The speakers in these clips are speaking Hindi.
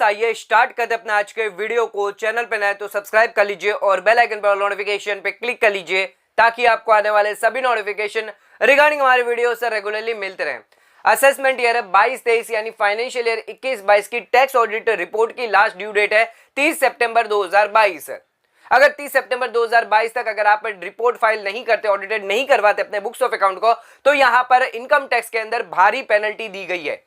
फ्रेंड्स, आइए स्टार्ट करते अपने आज के वीडियो को। चैनल पे नए तो सब्सक्राइब कर लीजिए और बेल आइकन पर नोटिफिकेशन पे क्लिक कर लीजिए ताकि आपको आने वाले सभी नोटिफिकेशन रिगार्डिंग हमारे वीडियो से रेगुलरली मिलते रहें। असेसमेंट ईयर 22-23 यानी फाइनेंशियल ईयर 21-22 की टैक्स ऑडिट रिपोर्ट की लास्ट ड्यू डेट है 30 सितंबर 2022। अगर 30 सितंबर 2022 तक अगर आप रिपोर्ट फाइल नहीं करते, ऑडिटेड नहीं करवाते अपने बुक्स ऑफ अकाउंट को, तो यहां पर इनकम टैक्स के अंदर भारी पेनल्टी दी गई है।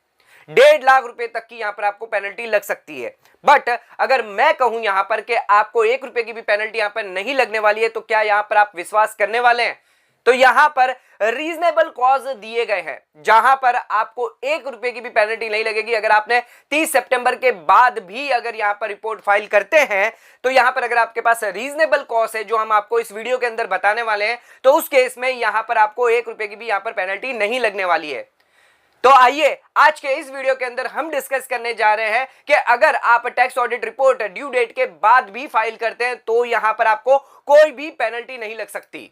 1.5 लाख रुपए तक की यहां पर आपको पेनल्टी लग सकती है। बट अगर मैं कहूं यहां पर कि आपको 1 रुपए की भी पेनल्टी यहां पर नहीं लगने वाली है, तो क्या यहां पर आप विश्वास करने वाले हैं? तो यहां पर रीजनेबल कॉज दिए गए हैं जहां पर आपको 1 रुपए की भी पेनल्टी नहीं लगेगी। अगर आपने 30 सितंबर के बाद भी अगर यहां पर रिपोर्ट फाइल करते हैं, तो यहां पर अगर आपके पास रीजनेबल कॉज है जो हम आपको इस वीडियो के अंदर बताने वाले हैं, तो उस केस में यहां पर आपको 1 रुपए की भी यहां पर पेनल्टी नहीं लगने वाली है। तो आइए आज के इस वीडियो के अंदर हम डिस्कस करने जा रहे हैं कि अगर आप tax audit report due date के बाद भी फाइल करते हैं तो यहां पर आपको कोई भी पेनल्टी नहीं लग सकती।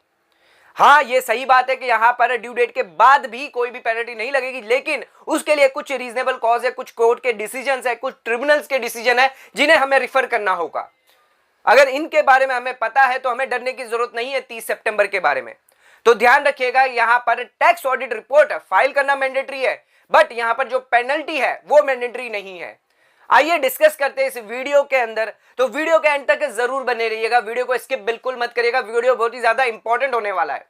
हाँ, ये सही बात है कि यहां पर ड्यू डेट के बाद भी कोई भी पेनल्टी नहीं लगेगी, लेकिन उसके लिए कुछ रीजनेबल कॉज है, कुछ कोर्ट के डिसीजंस है, कुछ ट्रिब्यूनल्स के डिसीजन है जिन्हें हमें रिफर करना होगा। अगर इनके बारे में हमें पता है तो हमें डरने की जरूरत नहीं है 30 सितंबर के बारे में। तो ध्यान रखिएगा, यहां पर टैक्स ऑडिट रिपोर्ट फाइल करना मैंडेटरी है, बट यहां पर जो पेनल्टी है वो मैंडेटरी नहीं है। आइए डिस्कस करते हैं इस वीडियो के अंदर। तो वीडियो के एंड तक जरूर बने रहिएगा, वीडियो को स्किप बिल्कुल मत करिएगा, वीडियो बहुत ही ज्यादा इंपॉर्टेंट होने वाला है।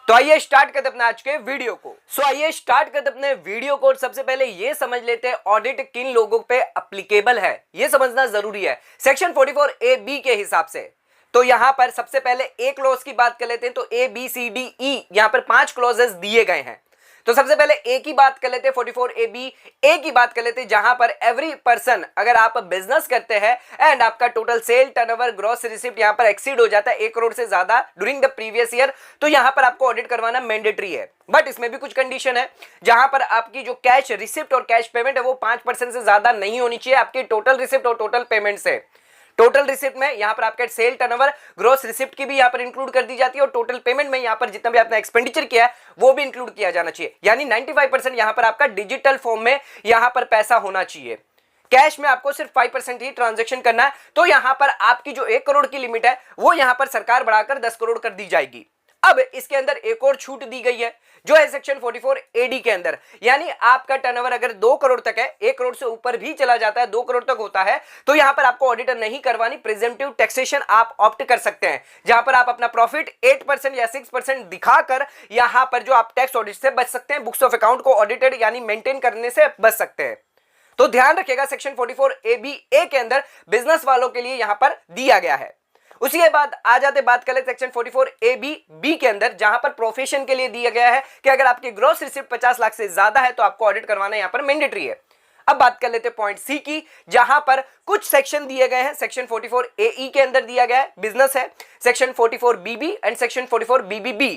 तो आइए स्टार्ट करते अपने आज के वीडियो को। आइए स्टार्ट करते अपने वीडियो को। सबसे पहले ये समझ लेते हैं ऑडिट किन लोगों पे अप्लीकेबल है, ये समझना जरूरी है सेक्शन 44A-B के हिसाब से। तो यहां पर सबसे पहले ए क्लॉज की बात कर लेते हैं। तो A, B, C, D, E यहां पर 5 क्लॉजेस दिए गए हैं। तो सबसे पहले ए की बात कर लेते हैं, 44A-B ए की बात कर लेते हैं, जहां पर एवरी पर्सन, अगर आप बिजनेस करते हैं एंड आपका total sale turnover gross receipt यहां पर एक्सीड हो जाता है 1 करोड़ से ज्यादा ड्यूरिंग द प्रीवियस ईयर, तो यहां पर आपको ऑडिट करवाना मैंडेटरी है। बट इसमें भी कुछ कंडीशन है, जहां पर आपकी जो कैश रिसिप्ट और कैश पेमेंट है वो 5% से ज्यादा नहीं होनी चाहिए आपकी टोटल रिसिप्ट और टोटल पेमेंट से। टोटल रिसिप्ट में यहां पर आपका सेल टर्नओवर ग्रॉस रिसिप्ट की भी यहां पर इंक्लूड कर दी जाती है और टोटल पेमेंट में यहां पर जितना भी आपने एक्सपेंडिचर किया है वो भी इंक्लूड किया जाना चाहिए। यानी 95% यहां पर आपका डिजिटल फॉर्म में यहां पर पैसा होना चाहिए। कैश में आपको सिर्फ 5% ही ट्रांजैक्शन करना है। तो यहां पर आपकी जो 1 करोड़ की लिमिट है वो यहां पर सरकार बढ़ाकर 10 करोड़ कर दी जाएगी। अब इसके अंदर एक और छूट दी गई है जो है सेक्शन 44AD के अंदर। यानी आपका टर्नओवर अगर 2 करोड़ तक है, 1 करोड़ से ऊपर भी चला जाता है, 2 करोड़ तक होता है, तो यहां पर आपको ऑडिटर नहीं करवानी, प्रिजेंटिव टैक्सेशन आप ऑप्ट कर सकते हैं, जहां पर आप अपना प्रॉफिट 8% या 6% दिखाकर यहां पर जो आप टैक्स ऑडिट से बच सकते हैं, बुक्स ऑफ अकाउंट को ऑडिटेड यानी मेंटेन करने से बच सकते हैं। तो ध्यान रखिएगा, सेक्शन 44A-B के अंदर बिजनेस वालों के लिए यहां पर दिया गया है। उसी के बाद आ जाते बात कर ले सेक्शन 44A-B के अंदर, जहां पर प्रोफेशन के लिए दिया गया है कि अगर आपकी ग्रॉस रिसिप्ट 50 लाख से ज्यादा है तो आपको ऑडिट करवाना यहां पर मैंडेटरी है। अब बात कर लेते हैं पॉइंट सी की, जहां पर कुछ सेक्शन दिए गए हैं। सेक्शन 44AE के अंदर दिया गया है बिजनेस है, section 44BB and section 44BBB,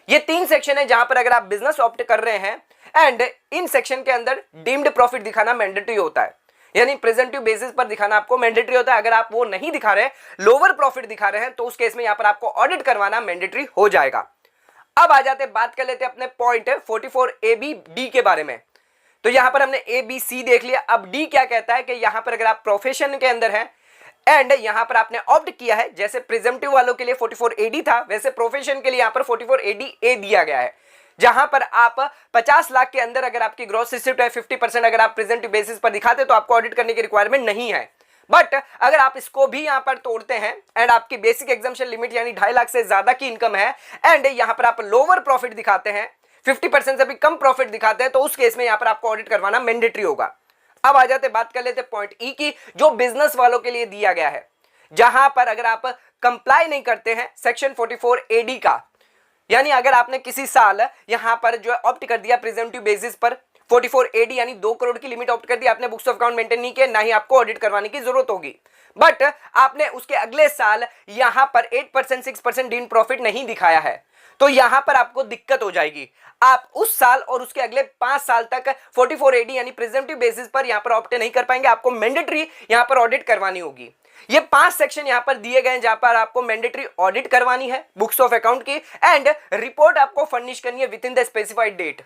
ये 3 सेक्शन है जहां पर अगर आप बिजनेस ऑप्ट कर रहे हैं एंड इन सेक्शन के अंदर डीम्ड प्रॉफिट दिखाना मैंडेटरी होता है, यानी प्रेजेंटिव बेसिस पर दिखाना आपको मैंडेटरी होता है। अगर आप वो नहीं दिखा रहे, लोअर प्रॉफिट दिखा रहे हैं, तो उस केस में यहां पर आपको ऑडिट करवाना मैंडेटरी हो जाएगा। अब आ जाते बात कर लेते हैं अपने पॉइंट 44AB-D के बारे में। तो यहां पर हमने ABC देख लिया, अब D क्या कहता है कि यहां पर अगर आप प्रोफेशन के अंदर हैं एंड यहां पर आपने ऑप्ट किया है, जैसे प्रिजम्पटिव वालों के लिए 44AD था, वैसे प्रोफेशन के लिए यहां पर 44AD-A दिया गया है, जहां पर आप 50 लाख के अंदर अगर आपकी ग्रॉस रिसिप्ट है 50% अगर आप प्रेजेंटिव बेसिस पर दिखाते तो आपको ऑडिट करने की रिक्वायरमेंट नहीं है। बट अगर आप इसको भी यहां पर तोड़ते हैं एंड आपकी बेसिक एग्जम्पशन लिमिट यानी 2.5 लाख से ज्यादा की इनकम है एंड यहां पर आप लोअर प्रॉफिट दिखाते हैं, 50% से भी कम प्रॉफिट दिखाते हैं, तो उस केस में यहां पर आपको ऑडिट करवाना मैंडेटरी होगा। अब आ जाते बात कर लेते पॉइंट ई की, जो बिजनेस वालों के लिए दिया गया है, जहां पर अगर आप कंप्लाई नहीं करते हैं सेक्शन 44AD का, यानी अगर आपने किसी साल यहां पर जो ऑप्ट कर दिया प्रेजेंटिव बेसिस पर 44AD यानी 2 करोड़ की लिमिट ऑप्ट कर दी, आपने बुक्स ऑफ अकाउंट मेंटेन नहीं किया, ना ही आपको ऑडिट करवाने की जरूरत होगी। बट आपने उसके अगले साल यहां पर 8% 6% डीन प्रॉफिट नहीं दिखाया है, तो यहां पर आपको दिक्कत हो जाएगी। आप उस साल और उसके अगले 5 साल तक 44AD यानी प्रेजेंटिव बेसिस पर यहां पर ऑप्ट नहीं कर पाएंगे, आपको मैंडेटरी यहां पर ऑडिट करवानी होगी। ये 5 सेक्शन यहां पर दिए गए हैं जहां पर आपको मैंडेटरी ऑडिट करवानी है बुक्स ऑफ अकाउंट की एंड रिपोर्ट आपको फर्निश करनी है within the specified date.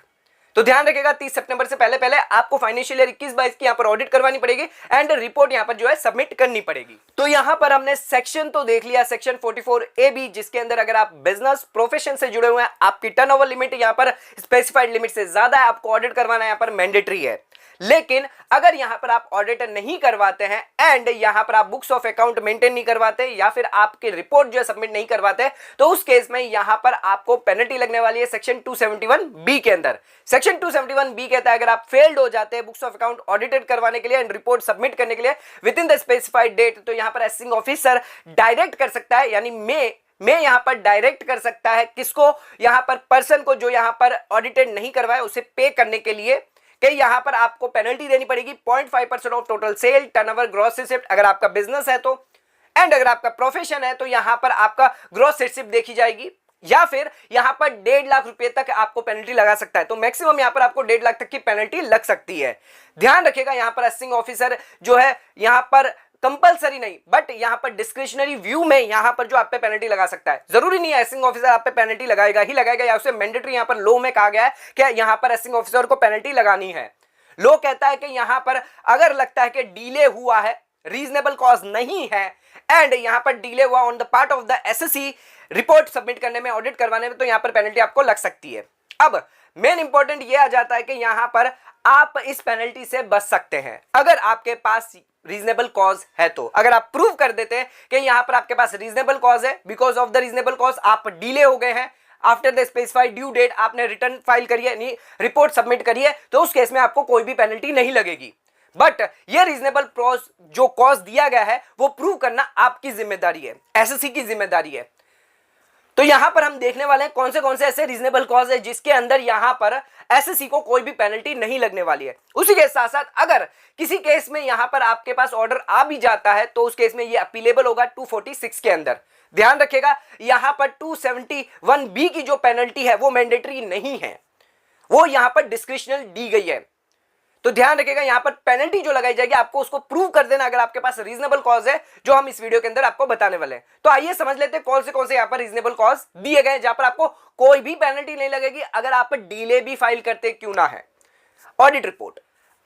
तो ध्यान रखिएगा 30 सितंबर से पहले पहले आपको फाइनेंशियल ईयर 21-22 की यहां पर ऑडिट करवानी पड़ेगी एंड रिपोर्ट यहां पर जो है सबमिट करनी पड़ेगी। तो यहां पर हमने सेक्शन तो देख लिया, सेक्शन 44A-B, जिसके अंदर अगर आप बिजनेस प्रोफेशन से जुड़े हुए हैं, आपकी टर्नओवर लिमिट यहां पर स्पेसिफाइड लिमिट से ज्यादा है, आपको ऑडिट करवाना यहां पर मैंडेटरी है। लेकिन अगर यहां पर आप ऑडिट नहीं करवाते हैं एंड यहां पर आप बुक्स ऑफ अकाउंट मेंटेन नहीं करवाते या फिर आपकी रिपोर्ट जो है सबमिट नहीं करवाते, तो उस केस में यहां पर आपको पेनल्टी लगने वाली है सेक्शन 271B के अंदर। सेक्शन 271B कहता है अगर आप फेल्ड हो जाते हैं बुक्स ऑफ अकाउंट ऑडिटेड करवाने के लिए एंड रिपोर्ट सबमिट करने के लिए within the specified date, तो यहां पर असेसिंग ऑफिसर डायरेक्ट कर सकता है, यानी मैं यहां पर डायरेक्ट कर सकता है किसको, यहां पर पर्सन को जो यहां पर ऑडिटेड नहीं करवाए उसे पे करने के लिए कि यहां पर आपको पेनल्टी देनी पड़ेगी 0.5% of total sale, turnover, gross receipt अगर आपका बिजनेस है तो, एंड अगर आपका प्रोफेशन है तो यहां पर आपका ग्रॉस रिसिप्ट देखी जाएगी, या फिर यहां पर 1.5 लाख रुपए तक आपको पेनल्टी लगा सकता है। तो मैक्सिमम यहां पर आपको 1.5 लाख तक की पेनल्टी लग सकती है। ध्यान रखिएगा यहां पर असेसिंग ऑफिसर जो है यहां पर कंपलसरी नहीं बट यहां पर डिस्क्रिशनरी व्यू में यहां पर जो आप पे पेनल्टी लगा सकता है। जरूरी नहीं है असेसिंग ऑफिसर आप पे पेनल्टी लगाएगा ही लगाएगा, या उसे मैंडेटरी यहां पर लॉ में कहा गया है कि यहां पर असेसिंग ऑफिसर को पेनल्टी लगानी है। लॉ कहता है कि यहां पर अगर लगता है कि डिले हुआ है, रीजनेबल कॉज नहीं है एंड यहां पर डिले हुआ on the part of the assessee report submit करने में, ऑडिट करवाने में, तो यहां पर पेनल्टी आपको लग सकती है। अब मेन इंपॉर्टेंट यह आ जाता है कि यहां पर आप इस पेनल्टी से बच सकते हैं अगर आपके पास रीजनेबल कॉज है। तो अगर आप प्रूव कर देते हैं कि यहां पर आपके पास रीजनेबल कॉज है, because of the reasonable cause आप डिले हो गए हैं, after the specified due date आपने रिटर्न फाइल करी है, रिपोर्ट सबमिट करी है, तो उस केस में आपको कोई भी पेनल्टी नहीं लगेगी। बट ये रीजनेबल जो कॉज दिया गया है वो प्रूव करना आपकी जिम्मेदारी है, एसएससी की जिम्मेदारी है। तो यहां पर हम देखने वाले हैं कौन से ऐसे रीजनेबल कॉज है जिसके अंदर यहां पर एसएससी को कोई भी पेनल्टी नहीं लगने वाली है। उसी के साथ साथ अगर किसी केस में यहां पर आपके पास ऑर्डर आ भी जाता है तो उस केस में ये अपीलेबल होगा 246 के अंदर। ध्यान रखिएगा यहां पर 271B की जो पेनल्टी है वो मैंडेटरी नहीं है, वो यहां पर डिस्क्रिशनल दी गई है। तो ध्यान रखिएगा यहां पर पेनल्टी जो लगाई जाएगी आपको उसको प्रूव कर देना अगर आपके पास रीजनेबल कॉज है, जो हम इस वीडियो के अंदर आपको बताने वाले हैं। तो आइए समझ लेते हैं कौन से यहां पर रीजनेबल कॉज दिए गए जहां पर आपको कोई भी पेनल्टी नहीं लगेगी अगर आप डिले भी फाइल करते क्यों ना है। ऑडिट रिपोर्ट,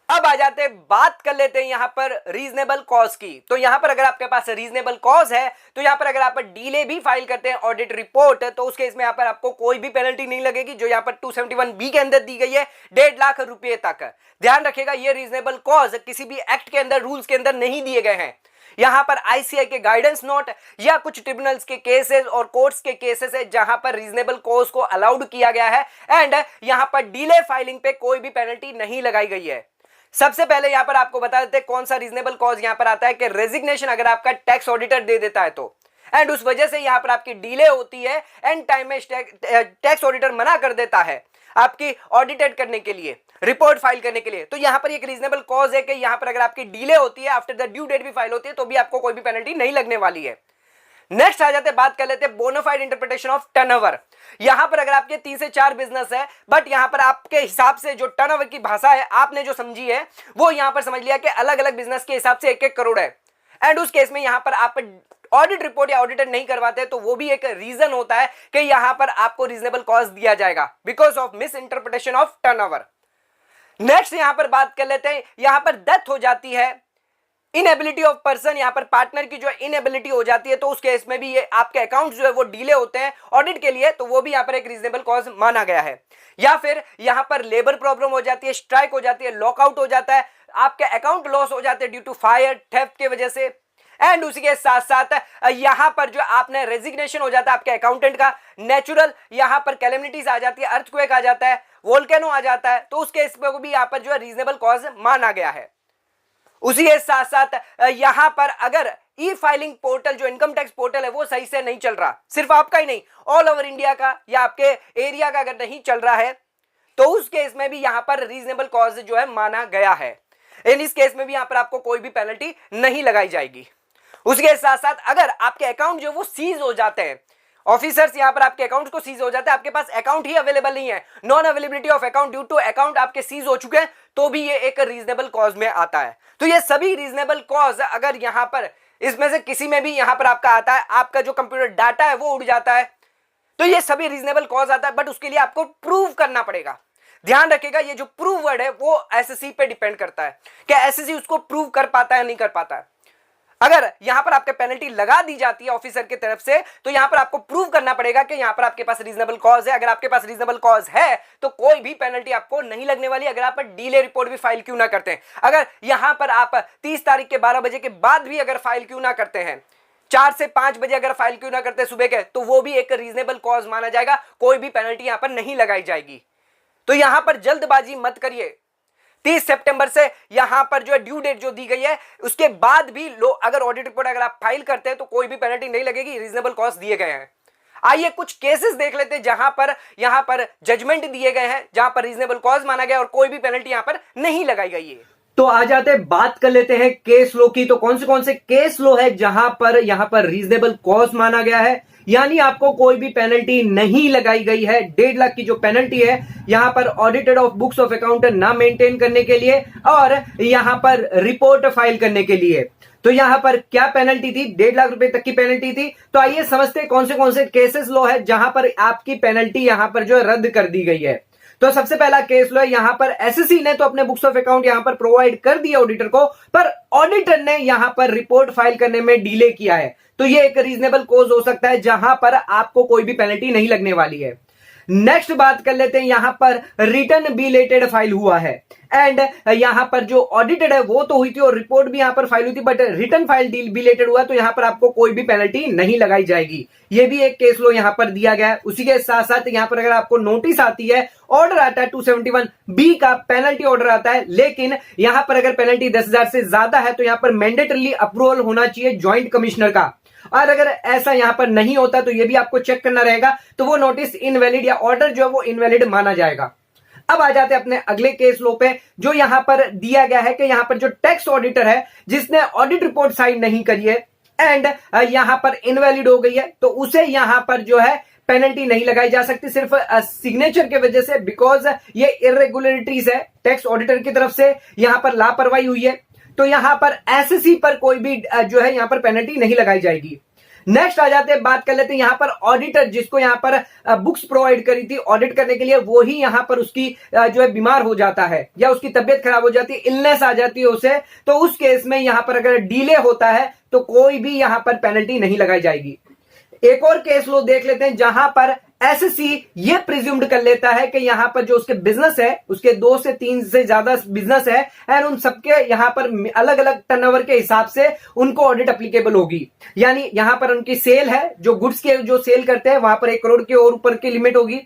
अब आ जाते हैं, बात कर लेते हैं यहां पर रीजनेबल कॉज की। तो यहां पर अगर आपके पास रीजनेबल कॉज है तो यहां पर अगर आप डिले भी फाइल करते हैं ऑडिट रिपोर्ट, तो उस केस में यहां पर आपको कोई भी पेनल्टी नहीं लगेगी जो यहां पर 271B के अंदर दी गई है 1.5 लाख रुपए तक। ध्यान रखिएगा ये रीजनेबल कॉज किसी भी एक्ट के अंदर, रूल्स के अंदर नहीं दिए गए हैं। यहां पर आईसीआई के गाइडेंस नोट या कुछ ट्रिब्यूनल्स के केसेस और कोर्ट्स के केसेस है जहां पर रीजनेबल कॉज को अलाउड किया गया है एंड यहां पर डिले फाइलिंग पे कोई भी पेनल्टी नहीं लगाई गई है। सबसे पहले यहां पर आपको बता देते हैं कौन सा रीजनेबल कॉज यहां पर आता है कि रेजिग्नेशन अगर आपका टैक्स ऑडिटर दे देता है तो, एंड उस वजह से यहां पर आपकी डिले होती है एंड टाइम में टैक्स ऑडिटर मना कर देता है आपकी ऑडिटेड करने के लिए, रिपोर्ट फाइल करने के लिए, तो यहां पर एक रीजनेबल कॉज है कि यहां पर अगर आपकी डिले होती है, आफ्टर द ड्यू डेट भी फाइल होती है, तो भी आपको कोई भी पेनल्टी नहीं लगने वाली है। नेक्स्ट आ जाते हैं, बात कर लेते हैं बोनाफाइड इंटरप्रिटेशन ऑफ टर्नओवर। यहां पर अगर आपके 3 से 4 बिजनेस है बट यहां पर आपके हिसाब से जो टर्नओवर की भाषा है आपने जो समझी है वो यहां पर समझ लिया कि अलग अलग बिजनेस के हिसाब से 1-1 करोड़ है, एंड उस केस में यहां पर आप ऑडिट रिपोर्ट या ऑडिटर नहीं करवाते तो वो भी एक रीजन होता है कि यहां पर आपको रीजनेबल कॉज दिया जाएगा because of miss interpretation of turnover. Next यहां पर बात कर लेते हैं, यहां पर डेथ हो जाती है, इनएबिलिटी ऑफ पर्सन, यहां पर पार्टनर की जो इनएबिलिटी हो जाती है, तो उस केस में भी ये आपके अकाउंट जो है वो डिले होते हैं ऑडिट के लिए, तो वो भी यहां पर एक रीजनेबल कॉज माना गया है। या फिर यहां पर लेबर प्रॉब्लम हो जाती है, स्ट्राइक हो जाती है, लॉकआउट हो जाता है, आपके अकाउंट लॉस हो जाते हैं ड्यू टू फायर, थेफ्ट की वजह से, एंड उसी के साथ साथ यहां पर जो आपने रेजिग्नेशन हो जाता है आपके अकाउंटेंट का, नेचुरल यहां पर कैलेमिटीज आ जाती है, अर्थक्वेक आ जाता है, वोल्केनो आ जाता है, तो उस केस को भी यहां पर जो है रीजनेबल कॉज माना गया है। उसी के साथ साथ यहां पर अगर ई फाइलिंग पोर्टल जो इनकम टैक्स पोर्टल है वो सही से नहीं चल रहा, सिर्फ आपका ही नहीं ऑल ओवर इंडिया का या आपके एरिया का अगर नहीं चल रहा है, तो उस केस में भी यहां पर रीजनेबल कॉज जो है माना गया है। इन इस केस में भी यहां पर आपको कोई भी पेनल्टी नहीं लगाई जाएगी। उसके साथ साथ अगर आपके अकाउंट जो वो सीज हो जाते हैं, ऑफिसर्स यहां पर आपके अकाउंट को सीज हो जाता है, आपके पास अकाउंट ही अवेलेबल नहीं है, non availability of account due to account आपके सीज हो चुके हैं, तो भी ये एक रीजनेबल कॉज में आता है। तो ये सभी रीजनेबल कॉज अगर यहां पर इसमें से किसी में भी यहां पर आपका आता है, आपका जो कंप्यूटर डाटा है वो उड़ जाता है, तो ये सभी रीजनेबल कॉज आता है, बट उसके लिए आपको प्रूव करना पड़ेगा। ध्यान रखिएगा, ये जो प्रूव वर्ड है वो एसएससी पे डिपेंड करता है कि एसएससी उसको प्रूव कर पाता है या नहीं कर पाता है। अगर यहां पर आपके पेनल्टी लगा दी जाती है ऑफिसर की तरफ से, तो यहां पर आपको प्रूव करना पड़ेगा कि यहां पर आपके पास रीजनेबल कॉज है। अगर आपके पास रीजनेबल कॉज है तो कोई भी पेनल्टी आपको नहीं लगने वाली, अगर आप डीले रिपोर्ट भी फाइल क्यों ना करते हैं। अगर यहां पर आप 30 तारीख के 12 बजे के बाद भी अगर फाइल क्यों ना करते हैं, 4 से 5 बजे अगर फाइल क्यों ना करते सुबह के, तो वो भी एक रीजनेबल कॉज माना जाएगा, कोई भी पेनल्टी यहां पर नहीं लगाई जाएगी। तो यहां पर जल्दबाजी मत करिए। 30 सितंबर से यहां पर जो है ड्यू डेट जो दी गई है, उसके बाद भी अगर ऑडिट रिपोर्ट अगर आप फाइल करते हैं तो कोई भी पेनल्टी नहीं लगेगी, रीजनेबल कॉस्ट दिए गए हैं। आइए कुछ केसेस देख लेते हैं जहां पर यहां पर जजमेंट दिए गए हैं, जहां पर रीजनेबल कॉज माना गया और कोई भी पेनल्टी यहां पर नहीं लगाई गई है। तो आ जाते हैं, बात कर लेते हैं केस लो की। तो कौन से केस लो है जहां पर यहां पर रीजनेबल कॉज माना गया है, यानी आपको कोई भी पेनल्टी नहीं लगाई गई है। 1.5 लाख की जो पेनल्टी है यहां पर audited of books of account ना मेंटेन करने के लिए और यहां पर रिपोर्ट फाइल करने के लिए। तो यहां पर क्या पेनल्टी थी? 1.5 लाख रुपए तक की पेनल्टी थी। तो आइए समझते हैं कौन से केसेस लो है जहां पर आपकी पेनल्टी यहां पर जो है रद्द कर दी गई है। तो सबसे पहला केस लो है, यहां पर एसएससी ने तो अपने बुक्स ऑफ अकाउंट यहां पर प्रोवाइड कर दिया ऑडिटर को, पर ऑडिटर ने यहां पर रिपोर्ट फाइल करने में डिले किया है। तो ये एक रीजनेबल कॉज हो सकता है जहां पर आपको कोई भी पेनल्टी नहीं लगने वाली है। नेक्स्ट बात कर लेते हैं, यहां पर रिटर्न बिलेटेड फाइल हुआ है एंड यहां पर जो ऑडिटेड है वो तो हुई थी और रिपोर्ट भी यहां पर फाइल हुई थी, बट रिटर्न फाइल बिलेटेड हुआ, तो यहां पर आपको कोई भी पेनल्टी नहीं लगाई जाएगी। ये भी एक केस लो यहां पर दिया गया है। उसी के साथ साथ यहां पर अगर आपको नोटिस आती है, ऑर्डर आता है 271B का पेनल्टी ऑर्डर आता है, लेकिन यहां पर अगर पेनल्टी 10,000 से ज्यादा है तो यहां पर मैंडेटरली अप्रूवल होना चाहिए ज्वाइंट कमिश्नर का, और अगर ऐसा यहां पर नहीं होता तो ये भी आपको चेक करना रहेगा, तो वो नोटिस इनवैलिड या ऑर्डर जो है वो इनवैलिड माना जाएगा। अब आ जाते हैं अपने अगले केस लो पे, जो यहां पर दिया गया है कि यहां पर जो टैक्स ऑडिटर है जिसने ऑडिट रिपोर्ट साइन नहीं करी है एंड यहां पर इनवैलिड हो गई है, तो उसे यहां पर जो है पेनल्टी नहीं लगाई जा सकती सिर्फ सिग्नेचर के वजह से, बिकॉज ये इरेगुलरिटीज है टैक्स ऑडिटर की तरफ से, यहां पर लापरवाही हुई है। तो यहां पर एसएससी पर कोई भी जो है यहां पर पेनल्टी नहीं लगाई जाएगी। नेक्स्ट आ जाते हैं, बात कर लेते हैं यहां पर ऑडिटर जिसको यहां पर बुक्स प्रोवाइड करी थी ऑडिट करने के लिए, वो ही यहां पर उसकी जो है बीमार हो जाता है या उसकी तबियत खराब हो जाती है, इलनेस आ जाती है उसे, तो उस केस में यहां पर अगर डिले होता है तो कोई भी यहां पर पेनल्टी नहीं लगाई जाएगी। एक और केस लो देख लेते हैं जहां पर एसएससी ये प्रिज्यूम्ड कर लेता है कि यहां पर जो उसके बिजनेस है, उसके 2 से 3 से ज्यादा बिजनेस है एंड उन सबके यहां पर अलग अलग टर्नओवर के हिसाब से उनको ऑडिट एप्लीकेबल होगी। यानी यहां पर उनकी सेल है, जो गुड्स के जो सेल करते हैं वहां पर 1 करोड़ के और ऊपर की लिमिट होगी,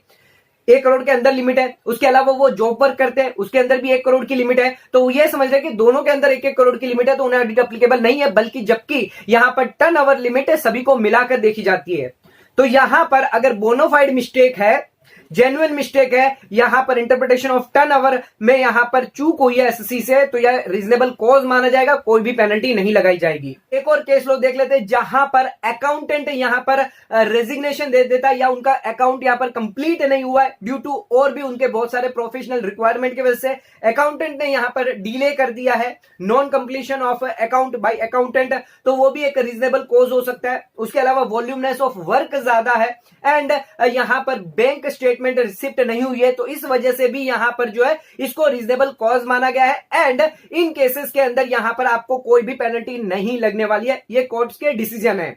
1 करोड़ के अंदर लिमिट है। उसके अलावा वो जॉब वर्क करते हैं, उसके अंदर भी 1 करोड़ की लिमिट है। तो ये समझ रहे हैं कि दोनों के अंदर 1-1 करोड़ की लिमिट है, तो उन्हें ऑडिट एप्लीकेबल नहीं है, बल्कि जबकि यहां पर टर्नओवर लिमिट है सभी को मिलाकर देखी जाती है। तो यहां पर अगर बोनाफाइड मिस्टेक है, जेन्युइन मिस्टेक है, यहां पर इंटरप्रिटेशन ऑफ टर्नओवर में यहां पर चूक हुई है एसएससी से, तो यह रीजनेबल कॉज माना जाएगा, कोई भी पेनल्टी नहीं लगाई जाएगी। एक और केस लो देख लेते हैं जहां पर अकाउंटेंट यहां पर रेजिग्नेशन दे देता है या उनका अकाउंट यहां पर कंप्लीट नहीं हुआ है ड्यू टू और भी उनके बहुत सारे प्रोफेशनल रिक्वायरमेंट की वजह से अकाउंटेंट ने यहां पर डिले कर दिया है, non completion of account by accountant, तो वो भी एक रीजनेबल कॉज हो सकता है। उसके अलावा वॉल्यूमनेस ऑफ वर्क ज्यादा है एंड यहां पर बैंक स्टेटमेंट रिसिप्ट नहीं हुई है, तो इस वजह से भी यहां पर जो है इसको रीजनेबल कॉज माना गया है एंड इन केसेस के अंदर यहां पर आपको कोई भी पेनल्टी नहीं लगने वाली है। ये कोर्ट्स के डिसीजन है।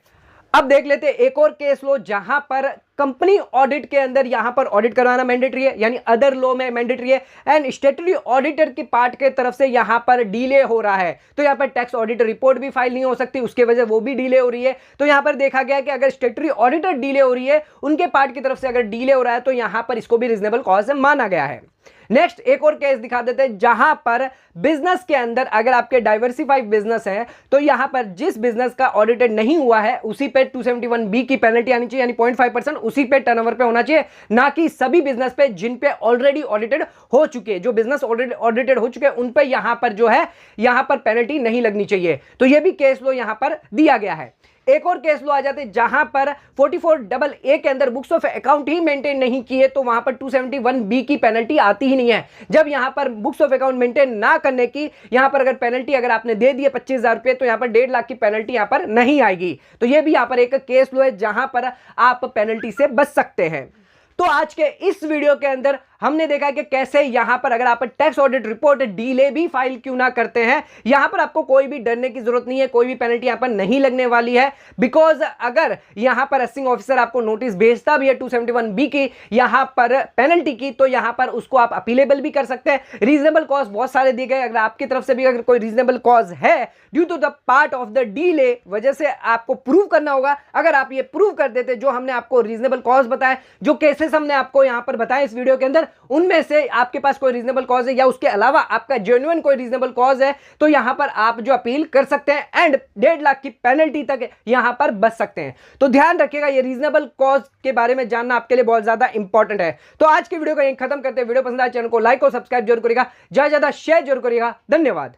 अब देख लेते हैं एक और केस लो जहां पर कंपनी ऑडिट के अंदर यहां पर ऑडिट करवाना मैंडेटरी है, यानी अदर लॉ में मैंडेटरी है एंड स्टेटरी ऑडिटर की पार्ट के तरफ से यहां पर डिले हो रहा है, तो यहां पर टैक्स ऑडिटर रिपोर्ट भी फाइल नहीं हो सकती, उसके वजह वो भी डिले हो रही है। तो यहां पर देखा गया कि अगर स्टेटरी ऑडिटर डिले हो रही है, उनके पार्ट की तरफ से अगर डिले हो रहा है, तो यहां पर इसको भी रीजनेबल कॉज माना गया है। नेक्स्ट एक और केस दिखा देते हैं जहां पर बिजनेस के अंदर अगर आपके डाइवर्सिफाइड बिजनेस है, तो यहां पर जिस बिजनेस का ऑडिटेड नहीं हुआ है उसी पे 271B की पेनल्टी आनी चाहिए, यानी 0.5% उसी पे टर्नओवर पे होना चाहिए, ना कि सभी बिजनेस पे जिन पे ऑलरेडी ऑडिटेड हो चुके हैं। जो बिजनेस ऑडिटेड हो चुके हैं उन पे यहां पर जो है यहां पर पेनल्टी नहीं लगनी चाहिए। तो ये भी केस लो यहां पर दिया गया है। एक और केस लो आ जाते जहां पर 44AA के अंदर books of account he maintain नहीं किए, तो वहां पर 271B की पेनल्टी आती ही नहीं है। जब यहां पर बुक्स ऑफ अकाउंट मेंटेन ना करने की यहां पर अगर पेनल्टी अगर आपने दे दी है 25,000 रुपए, तो यहां पर 1.5 लाख की पेनल्टी यहां पर नहीं आएगी। तो ये भी यहां पर एक केस लो है जहां पर आप पेनल्टी से बच सकते हैं। तो आज के इस वीडियो के अंदर हमने देखा कि कैसे यहां पर अगर आप टैक्स ऑडिट रिपोर्ट डिले भी फाइल क्यों ना करते हैं, यहां पर आपको कोई भी डरने की जरूरत नहीं है, कोई भी पेनल्टी यहां पर नहीं लगने वाली है। बिकॉज अगर यहां पर असेसिंग ऑफिसर आपको नोटिस भेजता भी है 271B की यहां पर पेनल्टी की, तो यहां पर उसको आप अपीलेबल भी कर सकते हैं। रीजनेबल कॉज बहुत सारे दिए गए, अगर आपकी तरफ से भी अगर कोई रीजनेबल कॉज है due to the part of the delay वजह से आपको प्रूव करना होगा। अगर आप ये प्रूव कर देते जो हमने आपको रीजनेबल कॉज बताया, जो केसेस हमने आपको यहां पर बताए इस वीडियो के अंदर, उनमें से आपके पास कोई रीजनेबल कॉज है या उसके अलावा आपका जेन्युइन कोई रीजनेबल कॉज है, तो यहां पर आप जो अपील कर सकते हैं एंड 1.5 लाख की पेनल्टी तक यहां पर बच सकते हैं। तो ध्यान रखिएगा, ये रीजनेबल कॉज के बारे में जानना आपके लिए बहुत ज्यादा इंपॉर्टेंट है। तो आज की वीडियो को यहीं खत्म करते हैं। वीडियो पसंद आए चैनल को लाइक और सब्सक्राइब जरूर करिएगा, ज्यादा शेयर जरूर करिएगा। धन्यवाद।